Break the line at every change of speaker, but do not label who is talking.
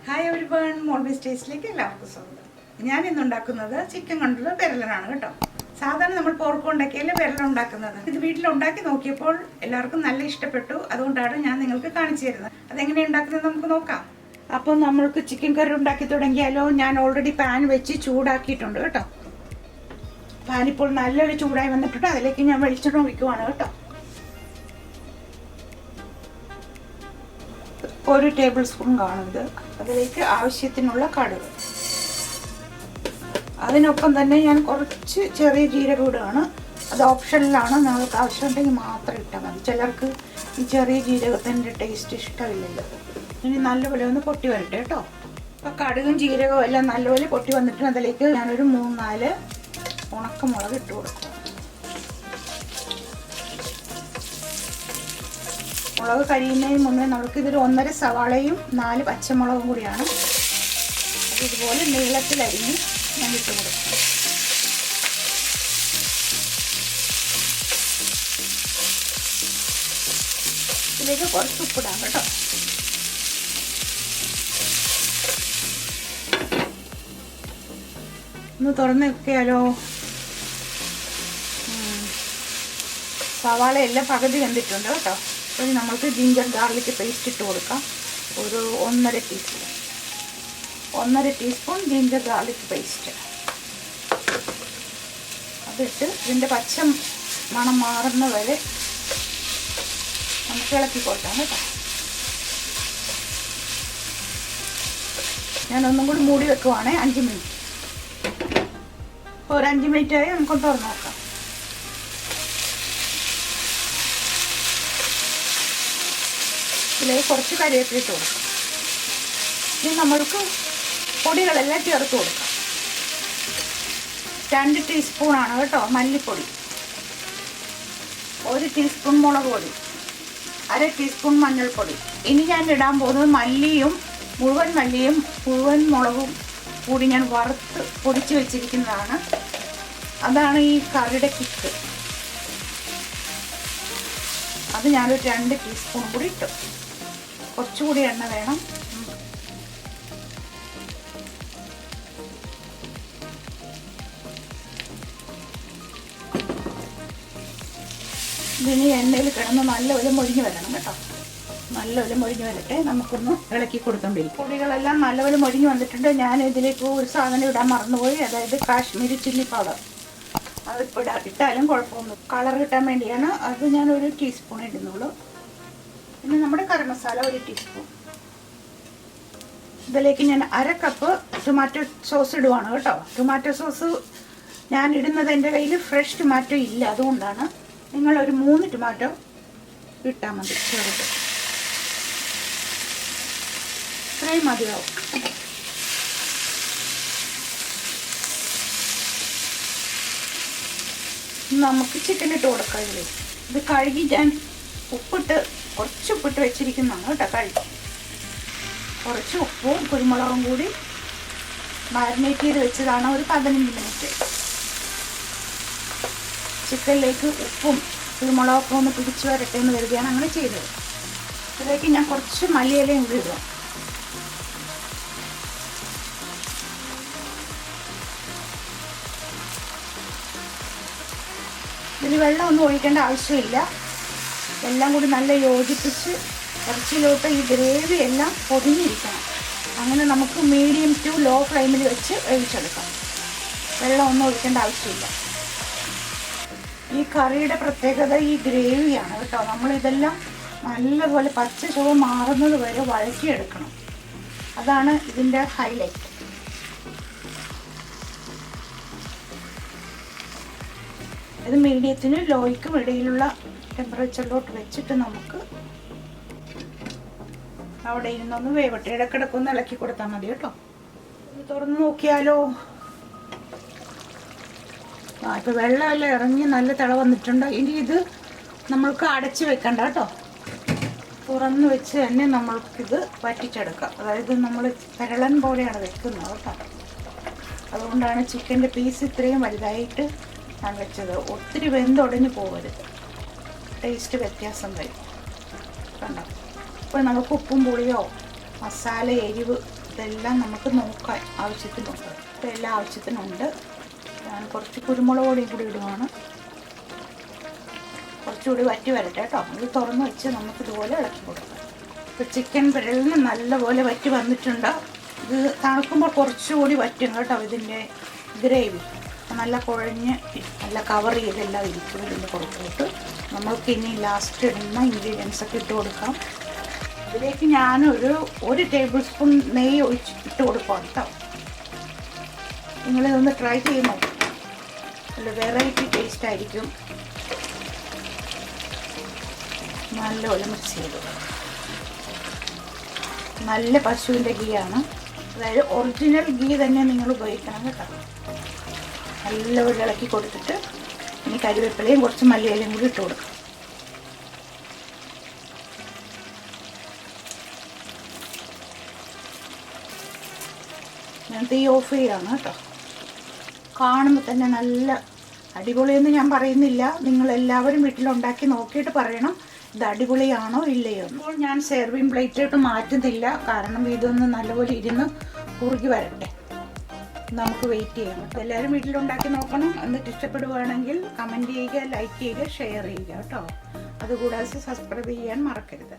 Hi everyone, molbinstaste എല്ലാവർക്കും സ്വാഗതം. ഞാൻ ഇന്ന് ഉണ്ടാക്കുന്നത് ചിക്കൻ കൊണ്ടുള്ള പെരലനാണ് കേട്ടോ. സാധാരണ നമ്മൾ പോർക്ക് ഉണ്ടാക്കിയാലേ പെരലൻ ഉണ്ടാക്കുന്നത്. ഇത് വീട്ടിലുണ്ടാക്കി നോക്കിയപ്പോൾ എല്ലാവർക്കും നല്ല ഇഷ്ടപ്പെട്ടു. അതുകൊണ്ടാണ് ഞാൻ നിങ്ങൾക്ക് കാണിച്ചു തരുന്നത്. അതെങ്ങനെ ഉണ്ടാക്കുന്നത് നമുക്ക് നോക്കാം. അപ്പോൾ നമ്മൾക്ക് ചിക്കൻ കറി ഉണ്ടാക്കി തുടങ്ങിയാലോ. ഞാൻ ഓൾറെഡി പാൻ വെച്ച് ചൂടാക്കിയിട്ടുണ്ട് കേട്ടോ. പാൻ ഇപ്പോൾ നല്ലൊരു ചൂടായി വന്നിട്ടുണ്ട്. അതിലേക്ക് ഞാൻ വെളിച്ചെണ്ണ ഒഴിക്കുവാണ് കേട്ടോ. 1 ടേബിൾ സ്പൂൺ കാണുന്നത്. അതിലേക്ക് ആവശ്യത്തിനുള്ള കടുക്. അതിനൊപ്പം തന്നെ ഞാൻ കുറച്ച് ചെറിയ ജീരകം ഇടുകയാണ്. അത് ഓപ്ഷനിലാണ്, നിങ്ങൾക്ക് ആവശ്യമുണ്ടെങ്കിൽ മാത്രം ഇട്ടാൽ മതി. ചിലർക്ക് ഈ ചെറിയ ജീരകത്തിൻ്റെ ടേസ്റ്റ് ഇഷ്ടമില്ലല്ലോ. ഇനി നല്ലപോലെ ഒന്ന് പൊട്ടി വരട്ടെ കേട്ടോ. അപ്പോൾ കടുകും ജീരകവും എല്ലാം നല്ലപോലെ പൊട്ടി വന്നിട്ട് അതിലേക്ക് ഞാനൊരു 3-4 ഉണക്കമുളക് ഇട്ട് കൊടുക്കും. മുളക് കരിയുന്നതിന് മുന്നേ നമുക്ക് ഇതിൽ 1.5 സവാളയും 4 പച്ചമുളകും കൂടിയാണ്. അത് ഇതുപോലെ നീളത്തിലരിഞ്ഞ് ഞാൻ ഇട്ട് കൊടുക്കും. ഇതിലേക്ക് കുറച്ച് ഉപ്പിടാം കേട്ടോ. ഒന്ന് തുറന്ന് വെക്കാലോ. സവാള എല്ലാം പകുതി വെന്തിട്ടുണ്ട് കേട്ടോ. ഇനി നമ്മൾക്ക് ജിഞ്ചർ ഗാർലിക് പേസ്റ്റ് ഇട്ട് കൊടുക്കാം. ഒരു 1.5 ടീസ്പൂൺ ജിഞ്ചർ ഗാർലിക് പേസ്റ്റ്. അതിട്ട് ഇതിൻ്റെ പച്ച മണം മാറുന്ന വരെ നമുക്ക് ഇളക്കി കൊടുക്കാം കേട്ടോ. ഞാനൊന്നും കൂടി മൂടി വെക്കുവാണേ 5 മിനിറ്റ്. ഒരു 5 മിനിറ്റായി നമുക്കൊന്ന് തുറന്ന് നോക്കാം. ഇതിലേക്ക് കുറച്ച് കറിവേപ്പില ഇട്ട് കൊടുക്കാം. ഇനി നമ്മൾക്ക് പൊടികളെല്ലാം ചേർത്ത് കൊടുക്കാം. 2 ടീസ്പൂണാണ് കേട്ടോ മല്ലിപ്പൊടി, 1 ടീസ്പൂൺ മുളക് പൊടി, 1/2 ടീസ്പൂൺ മഞ്ഞൾപ്പൊടി. ഇനി ഞാൻ ഇടാൻ പോകുന്നത് മുഴുവൻ മല്ലിയും മുഴുവൻ മുളകും കൂടി ഞാൻ വറുത്ത് പൊടിച്ച് വെച്ചിരിക്കുന്നതാണ്. അതാണ് ഈ കറിയുടെ കിക്ക്. അത് ഞാനൊരു 2 ടീസ്പൂൺ കൂടി ഇട്ടു. കുറച്ചുകൂടി എണ്ണ വേണം. ഇതിന് എണ്ണയിൽ കിടന്ന് നല്ലപോലെ മൊരിഞ്ഞ് വരണം കേട്ടോ. നല്ലപോലെ മൊരിഞ്ഞ് വരട്ടെ. നമുക്കൊന്ന് ഇളക്കി കൊടുത്തോണ്ടിരിക്കും. പൊടികളെല്ലാം നല്ലപോലെ മൊരിഞ്ഞ് വന്നിട്ടുണ്ട്. ഞാൻ ഇതിലേക്ക് ഒരു സാധനം ഇടാൻ മറന്നുപോയി. അതായത് കാശ്മീരി ചില്ലി പൗഡർ. അതിപ്പോൾ ഇട്ടാലും കുഴപ്പമൊന്നും, കളർ കിട്ടാൻ വേണ്ടിയാണ്. അത് ഞാൻ 1 ടീസ്പൂൺ ഇടുന്നുള്ളൂ. പിന്നെ നമ്മുടെ കറി മസാല 1 ടീസ്പൂൺ. ഇതിലേക്ക് ഞാൻ 1/2 കപ്പ് ടൊമാറ്റോ സോസ് ഇടുവാണ് കേട്ടോ. ടൊമാറ്റോ സോസ് ഞാൻ ഇടുന്നത് എൻ്റെ കയ്യിൽ ഫ്രഷ് ടൊമാറ്റോ ഇല്ല, അതുകൊണ്ടാണ്. നിങ്ങളൊരു 3 ടൊമാറ്റോ ഇട്ടാൽ മതി, ചെറുത്. ഇത്രയും മതിയാവും. നമുക്ക് ചിക്കൻ ഇട്ട് കൊടുക്കാം. ഇത് കഴുകി ഞാൻ കുറച്ച് ഉപ്പിട്ട് വെച്ചിരിക്കുന്നതാണ് കേട്ടോ. കഴുകി കുറച്ച് ഉപ്പും കുരുമുളകും കൂടി മാരിനേറ്റ് ചെയ്ത് വെച്ചതാണ്. ഒരു 15 മിനിറ്റ്. ചിക്കനിലേക്ക് ഉപ്പും കുരുമുളകൊക്കെ ഒന്ന് പിടിച്ച് വരട്ടെ എന്ന് കരുതിയാണ് അങ്ങനെ ചെയ്തത്. ഇതിലേക്ക് ഞാൻ കുറച്ച് മല്ലിയിലയും കൂടി ഇടുക. ഇതിൽ വെള്ളം ഒന്നും ഒഴിക്കേണ്ട ആവശ്യമില്ല. എല്ലാം കൂടി നല്ല യോജിപ്പിച്ച് ഇറച്ചിയിലോട്ട് ഈ ഗ്രേവി എല്ലാം പൊതിഞ്ഞിരിക്കണം. അങ്ങനെ നമുക്ക് മീഡിയം ടു ലോ ഫ്ലെയിമിൽ വെച്ച് വേവിച്ചെടുക്കാം. വെള്ളം ഒന്നും ഒഴിക്കേണ്ട ആവശ്യമില്ല. ഈ കറിയുടെ പ്രത്യേകത ഈ ഗ്രേവിയാണ് കേട്ടോ. നമ്മളിതെല്ലാം നല്ലപോലെ പച്ച ചുവ മാറുന്നത് വരെ വഴറ്റിയെടുക്കണം. അതാണ് ഇതിൻ്റെ ഹൈലൈറ്റ്. ഇത് മീഡിയത്തിന് ലോയ്ക്കും ഇടയിലുള്ള ടെമ്പറേച്ചറിലോട്ട് വെച്ചിട്ട് നമുക്ക് അവിടെ ഇരുന്നൊന്ന് വേവട്ടെ. ഇടക്കിടക്കൊന്ന് ഇളക്കി കൊടുത്താൽ മതി കേട്ടോ. ഇത് തുറന്ന് നോക്കിയാലോ. ഇപ്പോൾ വെള്ളമെല്ലാം ഇറങ്ങി നല്ല തിള വന്നിട്ടുണ്ട്. ഇനി ഇത് നമ്മൾക്ക് അടച്ച് വെക്കണ്ട കേട്ടോ. തുറന്ന് വെച്ച് തന്നെ നമ്മൾക്കിത് വറ്റിച്ചെടുക്കാം. അതായത് നമ്മൾ പെരളൻ പോലെയാണ് വെക്കുന്നത് കേട്ടോ. അതുകൊണ്ടാണ് ചിക്കൻ്റെ പീസ് ഇത്രയും വലുതായിട്ട് ഞാൻ വെച്ചത്. ഒത്തിരി വെന്തൊടഞ്ഞ് പോകരുത്, ടേസ്റ്റ് വ്യത്യാസം വരും കണ്ടോ. ഇപ്പോൾ നമുക്ക് ഉപ്പും പുളിയോ മസാല എരിവ് ഇതെല്ലാം നമുക്ക് നോക്കാൻ ആവശ്യത്തിനുണ്ട്. ഇതെല്ലാം ആവശ്യത്തിനുണ്ട്. ഞാൻ കുറച്ച് കുരുമുളക് പൊടിയും കൂടി ഇടുവാണ്. കുറച്ചുകൂടി വറ്റി വരട്ടെ കേട്ടോ. ഇത് തുറന്ന് വെച്ച് നമുക്കിതുപോലെ ഇളക്കി കൊടുക്കാം. ഇപ്പോൾ ചിക്കൻ പെരളിന് നല്ലപോലെ വറ്റി വന്നിട്ടുണ്ട്. ഇത് തണുക്കുമ്പോൾ കുറച്ചുകൂടി വറ്റും കേട്ടോ. ഇതിൻ്റെ ഗ്രേവി നല്ല കുഴഞ്ഞ് നല്ല കവർ ചെയ്തെല്ലാം ഇരിക്കും. ഇതിൻ്റെ പുറത്തോട്ട് നമ്മൾക്ക് ഇനി ലാസ്റ്റ് ഇടുന്ന ഇൻഗ്രീഡിയൻസൊക്കെ ഇട്ട് കൊടുക്കാം. ഇതിലേക്ക് ഒരു ടേബിൾ സ്പൂൺ നെയ്യ് ഇട്ട് കൊടുക്കാം കേട്ടോ. നിങ്ങളിതൊന്ന് ട്രൈ ചെയ്ത് നോക്കും. നല്ല വെറൈറ്റി ടേസ്റ്റ് ആയിരിക്കും. നല്ലപോലെ മിക്സ് ചെയ്തു. നല്ല പശുവിൻ്റെ ഗീ ആണ്. അതായത് ഒറിജിനൽ ഗീ തന്നെ നിങ്ങൾ ഉപയോഗിക്കണം കേട്ടോ. നല്ലപോലെ ഇളക്കി കൊടുത്തിട്ട് ഇനി കരിവേപ്പിലയും കുറച്ച് മല്ലിയിലയും കൂടി ഇട്ട് കൊടുക്കും. ഞാൻ തീ ഓഫ് ചെയ്യാണ് കേട്ടോ. കാണുമ്പോൾ തന്നെ നല്ല അടിപൊളിയെന്ന് ഞാൻ പറയുന്നില്ല. നിങ്ങളെല്ലാവരും വീട്ടിലുണ്ടാക്കി നോക്കിയിട്ട് പറയണം ഇത് അടിപൊളിയാണോ ഇല്ലയോ. ഇപ്പോൾ ഞാൻ സെർവിങ് പ്ലേറ്റിലോട്ട് മാറ്റുന്നില്ല. കാരണം ഇതൊന്ന് നല്ലപോലെ ഇരുന്ന് കുറുകി വരട്ടെ. നമുക്ക് വെയിറ്റ് ചെയ്യാം. എല്ലാവരും വീട്ടിലുണ്ടാക്കി നോക്കണം. എന്നിട്ട് ഇഷ്ടപ്പെടുകയാണെങ്കിൽ കമൻറ്റ് ചെയ്യുക, ലൈക്ക് ചെയ്യുക, ഷെയർ ചെയ്യുക കേട്ടോ. അതുകൂടാതെ സബ്സ്ക്രൈബ് ചെയ്യാൻ മറക്കരുത്.